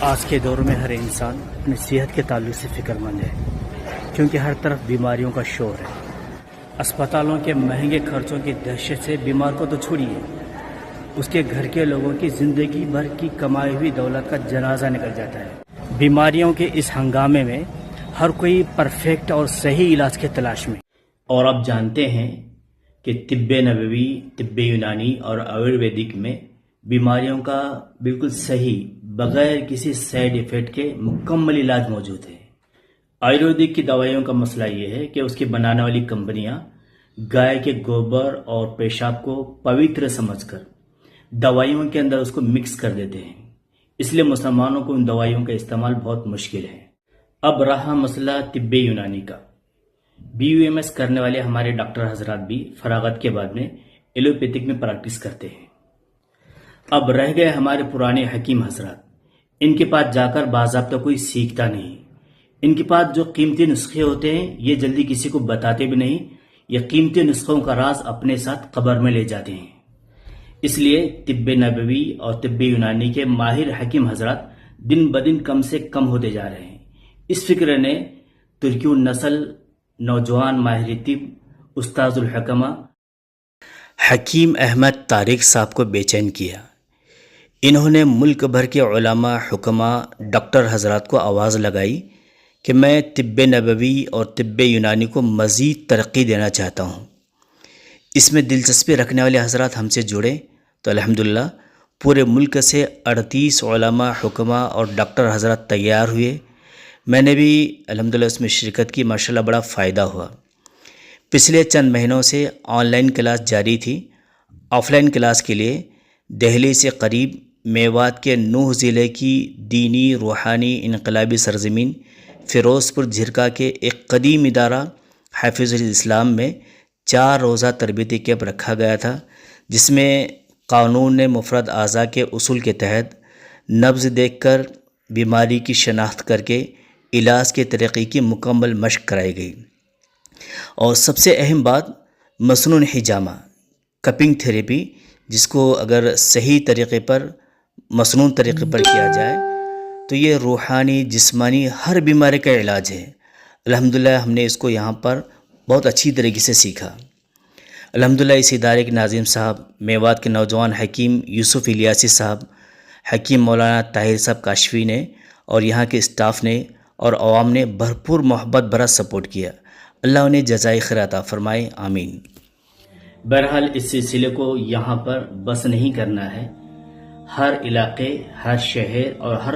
آج کے دور میں ہر انسان اپنی صحت کے تعلق سے فکر مند ہے، کیونکہ ہر طرف بیماریوں کا شور ہے۔ اسپتالوں کے مہنگے خرچوں کی دہشت سے بیمار کو تو چھوڑیے، اس کے گھر کے لوگوں کی زندگی بھر کی کمائی ہوئی دولت کا جنازہ نکل جاتا ہے۔ بیماریوں کے اس ہنگامے میں ہر کوئی پرفیکٹ اور صحیح علاج کے تلاش میں، اور آپ جانتے ہیں کہ طب نبوی، طب یونانی اور آیورویدک میں بیماریوں کا بالکل صحیح بغیر کسی سائیڈ ایفیکٹ کے مکمل علاج موجود ہے۔ آیورویدک کی دوائیوں کا مسئلہ یہ ہے کہ اس کی بنانے والی کمپنیاں گائے کے گوبر اور پیشاب کو پوتر سمجھ کر دوائیوں کے اندر اس کو مکس کر دیتے ہیں، اس لیے مسلمانوں کو ان دوائیوں کا استعمال بہت مشکل ہے۔ اب رہا مسئلہ طب یونانی کا، BUMS کرنے والے ہمارے ڈاکٹر حضرات بھی فراغت کے بعد میں ایلوپیتھک میں پریکٹس کرتے ہیں۔ اب رہ گئے ہمارے پرانے حکیم حضرات، ان کے پاس جا کر باضابطہ کوئی سیکھتا نہیں۔ ان کے پاس جو قیمتی نسخے ہوتے ہیں یہ جلدی کسی کو بتاتے بھی نہیں، یہ قیمتی نسخوں کا راز اپنے ساتھ قبر میں لے جاتے ہیں۔ اس لیے طب نبوی اور طب یونانی کے ماہر حکیم حضرات دن بدن کم سے کم ہوتے جا رہے ہیں۔ اس فکر نے ترکی النسل نوجوان ماہر طب استاذ الحکمہ حکیم احمد طارق صاحب کو بے چین کیا۔ انہوں نے ملک بھر کے علماء، حکماء، ڈاکٹر حضرات کو آواز لگائی کہ میں طب نبوی اور طب یونانی کو مزید ترقی دینا چاہتا ہوں۔ اس میں دلچسپی رکھنے والے حضرات ہم سے جڑے تو الحمدللہ پورے ملک سے 38 علماء، حکماء اور ڈاکٹر حضرات تیار ہوئے۔ میں نے بھی الحمدللہ اس میں شرکت کی، ماشاءاللہ بڑا فائدہ ہوا۔ پچھلے چند مہینوں سے آن لائن کلاس جاری تھی۔ آف لائن کلاس کے لیے دہلی سے قریب میوات کے نوح ضلع کی دینی روحانی انقلابی سرزمین فیروز پور جھرکا کے ایک قدیم ادارہ حافظ الاسلام میں 4 روزہ تربیتی کیمپ رکھا گیا تھا، جس میں قانون مفرد اعضاء کے اصول کے تحت نبض دیکھ کر بیماری کی شناخت کر کے علاج کے طریقے کی مکمل مشق کرائی گئی۔ اور سب سے اہم بات مسنون حجامہ کپنگ تھیریپی، جس کو اگر صحیح طریقے پر مسنون طریقے پر کیا جائے تو یہ روحانی جسمانی ہر بیماری کا علاج ہے۔ الحمدللہ ہم نے اس کو یہاں پر بہت اچھی طریقے سے سیکھا۔ الحمدللہ اس ادارے کے ناظم صاحب، میوات کے نوجوان حکیم یوسف الیاسی صاحب، حکیم مولانا طاہر صاحب کاشفی نے اور یہاں کے اسٹاف نے اور عوام نے بھرپور محبت بھرا سپورٹ کیا۔ اللہ انہیں جزائے خیر عطا فرمائے، آمین۔ بہرحال اس سلسلے کو یہاں پر بس نہیں کرنا ہے، ہر علاقے، ہر شہر اور ہر